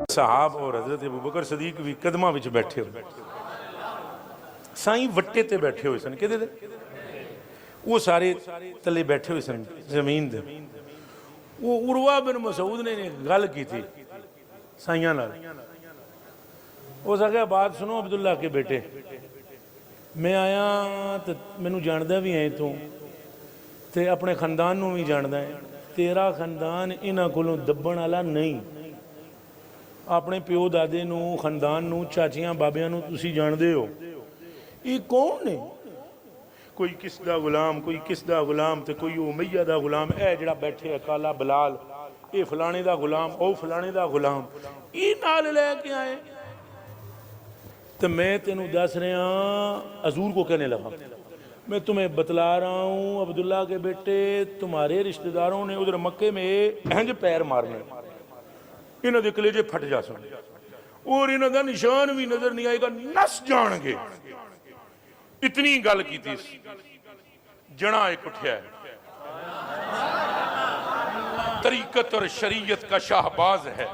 صحاب اور حضرت ابوبکر صدیق بھی قدمہ وچ بیٹھے ہوئے سائیں وٹے تے بیٹھے ہوئے سن کہتے تھے وہ سارے تلے بیٹھے ہوئے سن زمین دے وہ عروہ بن مسعود نے گل کی تھی سائیاں نال وہ سکھا بات سنو عبداللہ کے بیٹے میں آیا تو مینوں جاندہ بھی ہیں تو تے اپنے خاندان نوں بھی جاندہ ہے تیرا خاندان انہاں کولوں دبن والا نہیں اپنے پیو دادے نو خاندان نو چاچیاں بابیاں نو تسی جان دے ہو یہ کون نے کوئی کس دا غلام کوئی کس دا غلام تے کوئی امیہ دا غلام اے جڑا بیٹھے ہے کالا بلال اے فلانے دا غلام او فلانے دا غلام یہ نال لے کے آئے تو میں تینوں دس رہے ہیں حضور کو کہنے لگا میں تمہیں بتلا رہا ہوں عبداللہ کے بیٹے تمہارے رشتہ داروں نے ادھر مکے میں اہنج پیر مارنے انہوں دے کلیجے پھٹ جا سن اور انہوں دا نشان بھی نظر نہیں آئے گا نس جان گے اتنی گل کی تھی جنا ایک اٹھیا ہے طریقت اور شریعت کا شاہباز ہے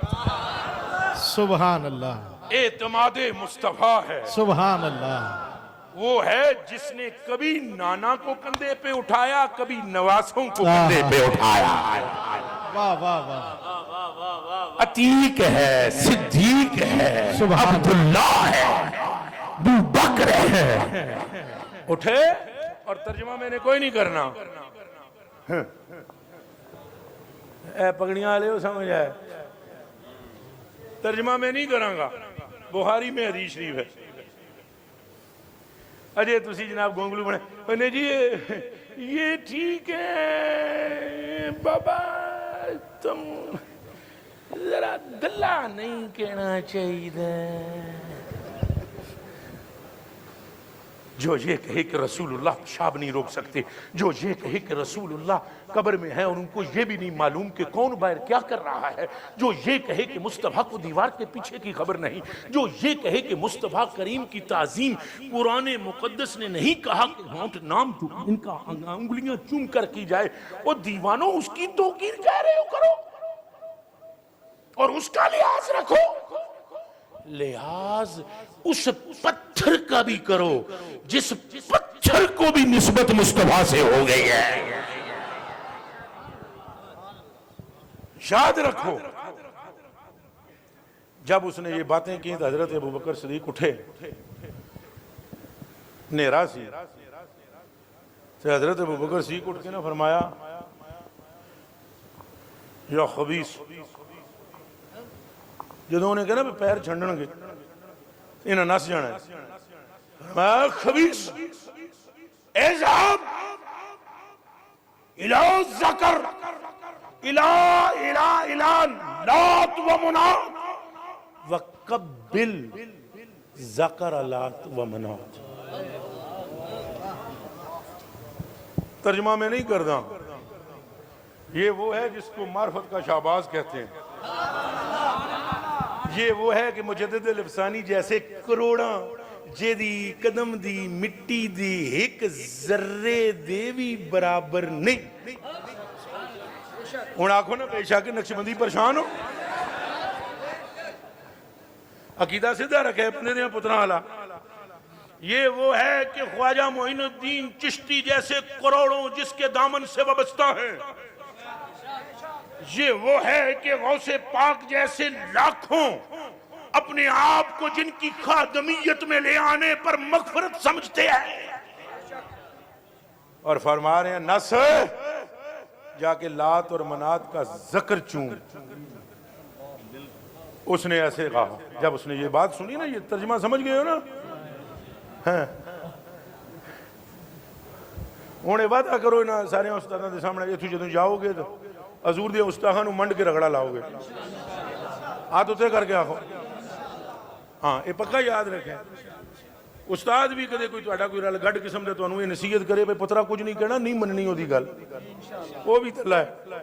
سبحان اللہ اعتماد مصطفیٰ ہے سبحان اللہ وہ ہے جس نے کبھی نانا کو کندھے پہ اٹھایا کبھی نواسوں کو کندھے پہ اٹھایا واہ واہ واہ عتیق ہے صدیق ہے عبداللہ ہے ابو بکر ہے اٹھے اور ترجمہ میں نے کوئی نہیں کرنا اے پگڑیاں آلے ہو سمجھ آئے ترجمہ میں نہیں کروں گا بخاری میں حدیث شریف ہے اجے تسی جناب گونگلو بنے انہیں جی یہ ٹھیک ہے بابا تم ذرا گلہ نہیں کہنا چاہیے جو یہ کہے کہ رسول اللہ پیشاب نہیں روک سکتے جو یہ کہے کہ رسول اللہ قبر میں ہے اور ان کو یہ بھی نہیں معلوم کہ کون باہر کیا کر رہا ہے جو یہ کہے کہ مصطفیٰ کو دیوار کے پیچھے کی خبر نہیں جو یہ کہے کہ مصطفیٰ کریم کی تعظیم قرآن مقدس نے نہیں کہا کہ ہونٹ نام ان کا انگلیاں چوم کر کی جائے وہ دیوانوں اس کی توقیر کہہ رہے ہو کرو اور اس کا لحاظ رکھو لحاظ اس پتھر کا بھی کرو جس پتھر کو بھی نسبت مصطفیٰ سے ہو گئی ہے یاد رکھو جب اس نے یہ باتیں کی تو حضرت ابوبکر صدیق اٹھے نیرا سی تو حضرت ابوبکر صدیق اٹھ کے نہ فرمایا یا خبیث جدوں نے کہنا پیر چھنڈن گے انہاں نس جانا ہے فرمایا خبیث اذهب الى ذکر الى لات و منات وقبل ذکر لات و منات ترجمہ میں نہیں کرتا یہ وہ ہے جس کو معرفت کا شہباز کہتے ہیں یہ وہ ہے کہ مجدد لفسانی جیسے کروڑاں جیدی قدم دی مٹی دی ایک ذرے دیوی برابر نہیں انہاں آنکھوں نا پیشہ کے نقشبندی پریشان ہو عقیدہ سدھا رکھے بندے دیا پترہ آلہ یہ وہ ہے کہ خواجہ معین الدین چشتی جیسے کروڑوں جس کے دامن سے وابستہ ہیں یہ وہ ہے کہ غوث پاک جیسے لاکھوں اپنے آپ کو جن کی خادمیت میں لے آنے پر مغفرت سمجھتے ہیں اور فرما رہے ہیں نس جا کے لات اور منات کا ذکر چون اس نے ایسے کہا جب اس نے یہ بات سنی نا یہ ترجمہ سمجھ گئے ہو نا انہیں وعدہ کرو نا سارے استادوں کے سامنے یہ تو جدوں جاؤ گے تو حضور دے استاخاں نو منڈ کے رگڑا لاؤ گے ہاتھ اتنے کر کے آخو ہاں یہ پکا یاد رکھیں استاد بھی کدے کوئی تہاڈا کوئی رل گڈ قسم دے تانوں یہ نصیحت کرے بھئی پترا کچھ نہیں کہنا نہیں مننی اودی گل وہ بھی تلا ہے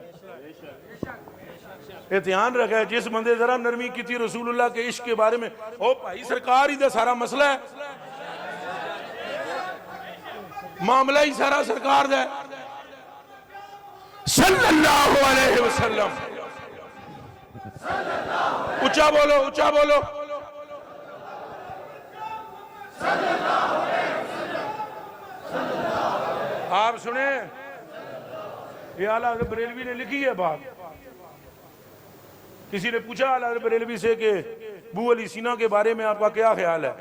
یہ دھیان رکھا ہے جس بندے ذرا نرمی کی تھی رسول اللہ کے عشق کے بارے میں او بھائی سرکار ہی دا سارا مسئلہ ہے معاملہ ہی سارا سرکار دا ہے صلی اللہ علیہ وسلم. اونچا بولو, اونچا بولو. آپ سنیں, یہ اعلیٰ حضرت بریلوی نے لکھی ہے بات. کسی نے پوچھا اعلیٰ حضرت بریلوی سے کہ ابو علی سینا کے بارے میں آپ کا کیا خیال ہے؟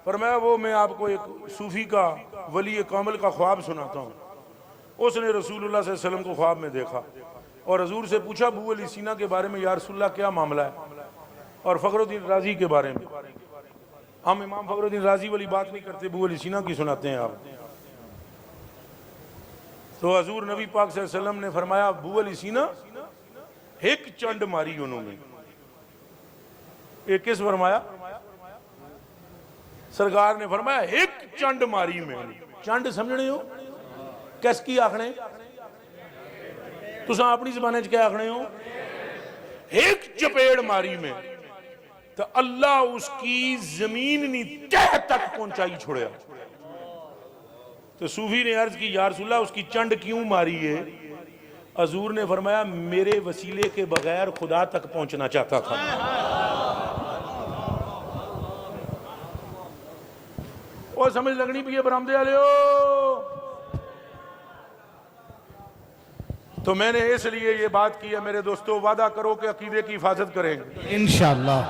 فرمایا وہ میں آپ کو ایک صوفی کا ولی کامل کا خواب سناتا ہوں. اس نے رسول اللہ صلی اللہ علیہ وسلم کو خواب میں دیکھا اور حضور سے پوچھا ابو علی سینا کے بارے میں یا رسول اللہ کیا معاملہ ہے؟ اور فخر الدین رازی کے بارے میں. ہم امام فخر الدین رازی والی بات نہیں کرتے, ابو علی سینا کی سناتے ہیں آپ. تو حضور نبی پاک صلی اللہ علیہ وسلم نے فرمایا ابو علی سینا ایک چنڈ ماری انہوں نے. ایک کس فرمایا؟ سرکار نے فرمایا ایک چنڈ ماری میں. چنڈ سمجھنے ہو کس کی آکھنے؟ تساں اپنی زبانیں کیا آکھنے ہو؟ ایک چپیڑ ماری میں تو اللہ اس کی زمین نہیں تہ تک پہنچائی چھوڑیا. تو صوفی نے عرض کی یا رسول اللہ اس کی چنڈ کیوں ماری ہے؟ حضور نے فرمایا میرے وسیلے کے بغیر خدا تک پہنچنا چاہتا تھا. وہ سمجھ لگنی بھی ہے برآمدے والے ہو. تو میں نے اس لیے یہ بات کی ہے میرے دوستو, وعدہ کرو کہ عقیدے کی حفاظت کریں گے انشاءاللہ.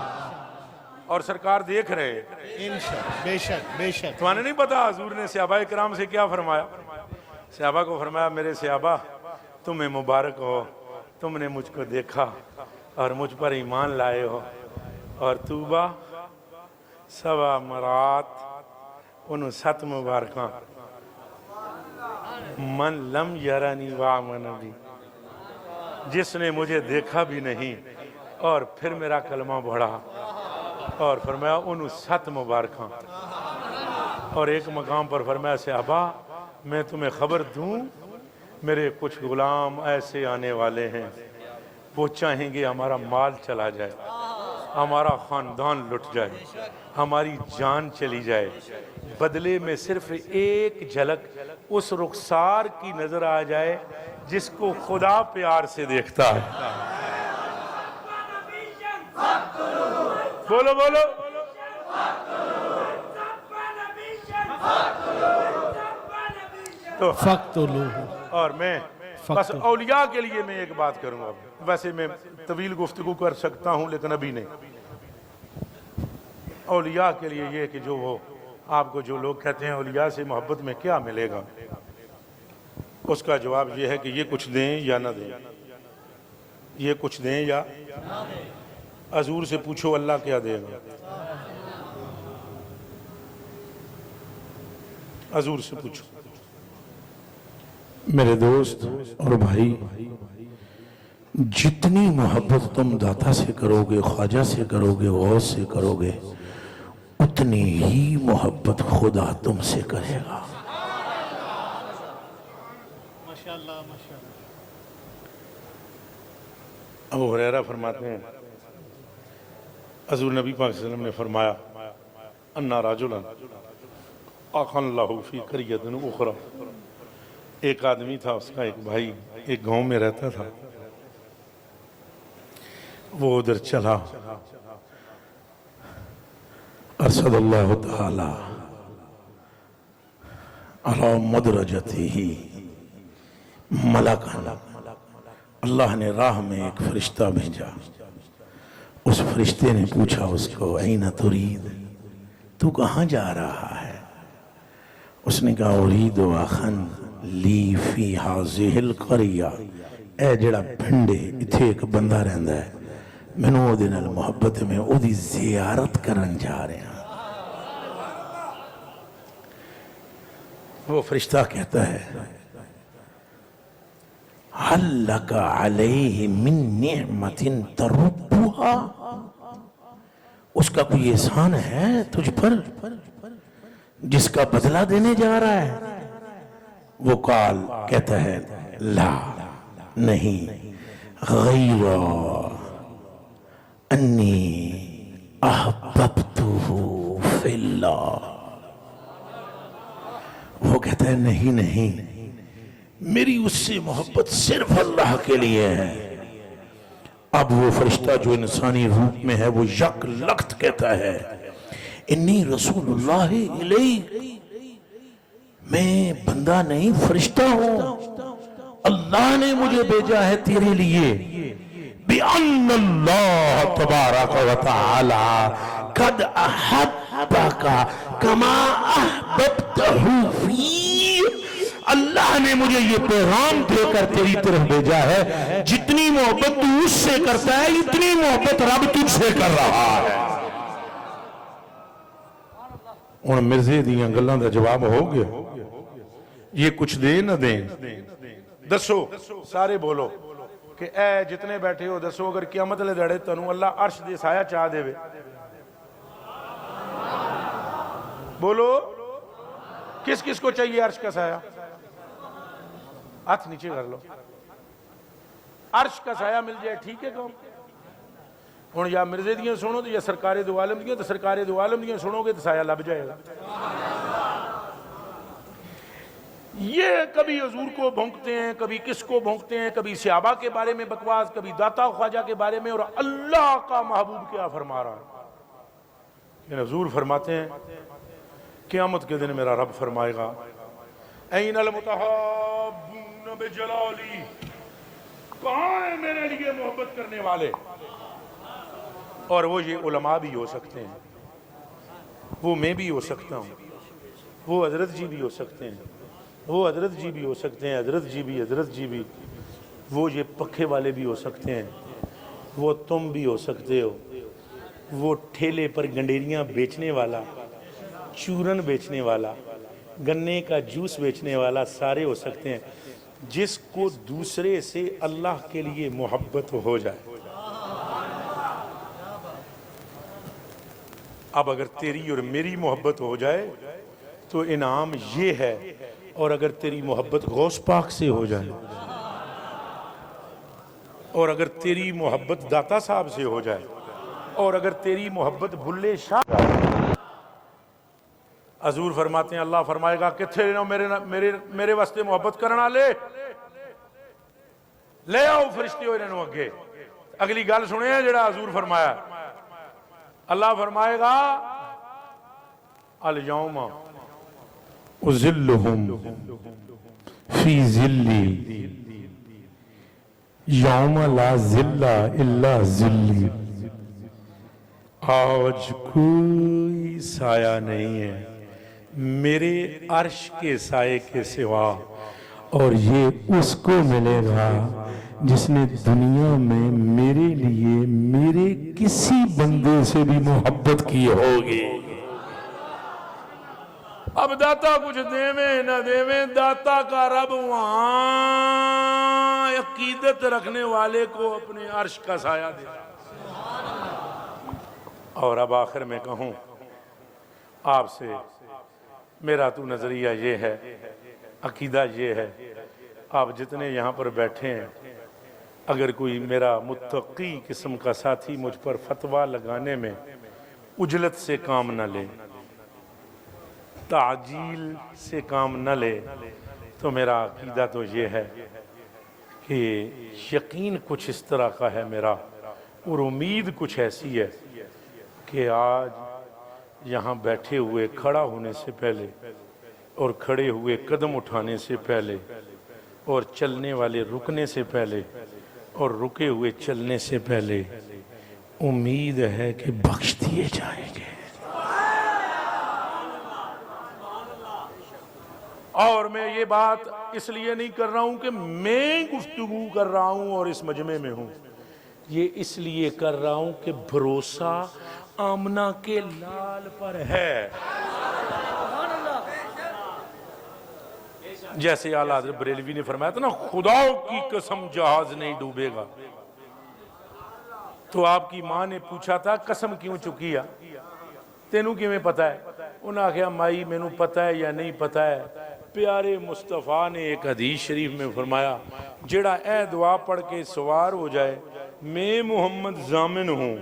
اور سرکار دیکھ رہے ہیں انشاءاللہ. بے شک بے شک. تمہیں نہیں پتا حضور نے صحابہ کرام سے کیا فرمایا؟ صحابہ کو فرمایا میرے صحابہ تمہیں مبارک ہو, تم نے مجھ کو دیکھا اور مجھ پر ایمان لائے ہو, اور توبہ سوا مرات انہوں 7 مبارکاں من لم یرانی وآمن بی, جس نے مجھے دیکھا بھی نہیں اور پھر میرا کلمہ پڑھا, اور فرمایا انہوں 7 مبارکاں. اور ایک مقام پر فرمایا صحابہ میں تمہیں خبر دوں میرے کچھ غلام ایسے آنے والے ہیں وہ چاہیں گے ہمارا مال چلا جائے, ہمارا خاندان لٹ جائے, ہماری جان چلی جائے, بدلے میں صرف ایک جھلک اس رخسار کی نظر آ جائے جس کو خدا پیار سے دیکھتا ہے. بولو بولو. تو اور میں بس اولیاء کے لیے میں ایک بات کروں گا. ویسے میں طویل گفتگو کر سکتا ہوں لیکن ابھی نہیں. اولیاء کے لیے یہ کہ جو وہ آپ کو جو لوگ کہتے ہیں اولیاء سے محبت میں کیا ملے گا, اس کا جواب یہ ہے کہ یہ کچھ دیں یا نہ دیں. یہ کچھ دیں یا حضور سے پوچھو اللہ کیا دے گا. حضور سے پوچھو. میرے دوست اور بھائی, جتنی محبت تم داتا سے کرو گے, خواجہ سے کرو گے, غوث سے کرو گے, اتنی ہی محبت خدا تم سے کرے گا. ابو ہریرہ فرماتے ہیں حضور نبی پاک صلی اللہ علیہ وسلم نے فرمایا انا رجلا اخا له فی قریۃ اخری. ایک آدمی تھا, اس کا ایک بھائی ایک گاؤں میں رہتا تھا. وہ ادھر چلا, ارشد اللہ تعالی علی مدرجتہ ملکا, اللہ نے راہ میں ایک فرشتہ بھیجا. اس فرشتے نے پوچھا اس کو این ترید, تو کہاں جا رہا ہے؟ اس نے کہا ارید اخن لی فی ہذہ القریہ, اے جڑا پنڈے اتھے ایک بندہ رہندا ہے, مینوں او دے نال محبت میں او دی زیارت کرن جا رہے ہیں. وہ فرشتہ کہتا ہے هل لک علیہ من نعمت تربها, اس کا کوئی احسان ہے تجھ پر جس کا بدلہ دینے جا رہا ہے؟ وہ قال کہتا ہے لا نہیں, غیر انی احببتہ فی اللہ. وہ کہتا ہے نہیں, میری اس سے محبت صرف اللہ کے لیے ہے۔ اب وہ فرشتہ جو انسانی روپ میں ہے وہ یک لخت کہتا ہے انی رسول اللہ الیک، میں بندہ نہیں فرشتہ ہوں، اللہ نے مجھے بھیجا ہے تیرے لیے۔ بِأَنَّ اللَّهَ تَبَارَكَ وَتَعَالَى قَدْ أَحَبَّكَ كَمَا أَحْبَبْتَهُ فِي، اللہ نے مجھے یہ پیغام دے کر تیری طرف بھیجا ہے جتنی محبت تو اس سے کرتا ہے اتنی محبت رب تجھ سے کر رہا ہے۔ ان مرزے دیاں گلاں دا جواب ہو گیا، یہ کچھ دے نہ دیں، دسو سارے بولو کہ اے جتنے بیٹھے ہو دسو اگر قیامت لے دڑے تنو اللہ عرش دے سایہ چاہ دے وے، بولو کس کس کو چاہیے عرش کا سایہ؟ ہاتھ نیچے کر لو، عرش کا سایہ مل جائے ٹھیک ہے کام؟ ہن یا مرزے دیاں سنو تو یا سرکار دو عالم دیاں، تو سرکار دو عالم دیاں سنو گے تو سایہ لب جائے گا۔ یہ کبھی حضور کو بھونکتے ہیں، کبھی کس کو بھونکتے ہیں، کبھی صحابہ کے بارے میں بکواس، کبھی داتا خواجہ کے بارے میں، اور اللہ کا محبوب کیا فرما رہا ہے؟ لیکن حضور فرماتے ہیں قیامت کے دن میرا رب فرمائے گا این المتحابون بجلالی، کہاں ہیں میرے لیے محبت کرنے والے؟ اور وہ یہ علماء بھی ہو سکتے ہیں، وہ میں بھی ہو سکتا ہوں، وہ حضرت جی بھی ہو سکتے ہیں، وہ حضرت جی بھی ہو سکتے ہیں، حضرت جی بھی، وہ یہ پکھے والے بھی ہو سکتے ہیں، وہ تم بھی ہو سکتے ہو، وہ ٹھیلے پر گنڈیریاں بیچنے والا، چورن بیچنے والا، گنے کا جوس بیچنے والا، سارے ہو سکتے ہیں، جس کو دوسرے سے اللہ کے لیے محبت ہو جائے۔ اب اگر تیری اور میری محبت ہو جائے تو انعام یہ ہے، اور اگر تیری محبت غوث پاک سے ہو جائے، اور اگر تیری محبت داتا صاحب سے ہو جائے، اور اگر تیری محبت بھلے شاہ، حضور فرماتے ہیں اللہ فرمائے گا کتھے نو میرے واسطے محبت کرنا لے آؤ فرشتے ہوئے انہوں اگے۔ اگلی گل سنے ہیں جڑا حضور فرمایا، اللہ فرمائے گا الیوم اذلہم فی ذلی یوم لا ذل الا ذلی، آج کوئی سایہ نہیں ہے میرے عرش کے سائے کے سوا، اور یہ اس کو ملے گا جس نے دنیا میں میرے لیے میرے کسی بندے سے بھی محبت کی ہوگی۔ اب داتا کچھ دیویں نہ دیویں، داتا کا رب وہاں عقیدت رکھنے والے کو اپنے عرش کا سایہ دے۔ اور اب آخر میں کہوں آپ سے، میرا تو نظریہ یہ ہے، عقیدہ یہ ہے، آپ جتنے یہاں پر بیٹھے ہیں، اگر کوئی میرا متقی قسم کا ساتھی مجھ پر فتویٰ لگانے میں اجلت سے کام نہ لے، تعجیل سے کام نہ لے، تو میرا عقیدہ تو یہ ہے کہ یقین کچھ اس طرح کا ہے میرا، اور امید کچھ ایسی ہے کہ آج یہاں بیٹھے ہوئے کھڑا ہونے سے پہلے، اور کھڑے ہوئے قدم اٹھانے سے پہلے، اور چلنے والے رکنے سے پہلے، اور رکے ہوئے چلنے سے پہلے امید ہے کہ بخش دیے جائیں گے۔ اور میں یہ بات اس لیے نہیں کر رہا ہوں کہ میں گفتگو کر رہا ہوں اور اس مجمع میں ہوں، یہ اس لیے کر رہا ہوں کہ بھروسہ آمنہ کے لال پر ہے۔ جیسے اعلیٰ حضرت بریلوی نے فرمایا تھا نا، خدا کی قسم جہاز نہیں ڈوبے گا، تو آپ کی ماں نے پوچھا تھا قسم کیوں چکی ہے، تینوں کیویں پتہ ہے؟ انہوں نے کہا مائی مینوں پتہ ہے یا نہیں پتہ ہے، پیارے مصطفیٰ نے ایک حدیث شریف میں فرمایا جڑا اے دعا پڑھ کے سوار ہو جائے، میں محمد ضامن ہوں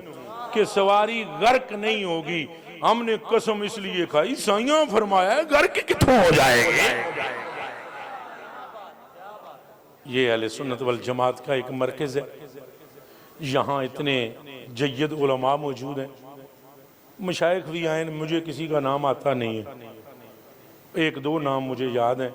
کہ سواری غرق نہیں ہوگی۔ ہم نے قسم اس لیے کھائی، سائیاں فرمایا ہے غرق کتوں ہو جائے گے؟ یہ اہل سنت والجماعت کا ایک مرکز ہے، یہاں اتنے جید علماء موجود ہیں، مشائخ بھی آئیں، مجھے کسی کا نام آتا نہیں ہے، ایک دو نام مجھے یاد ہیں،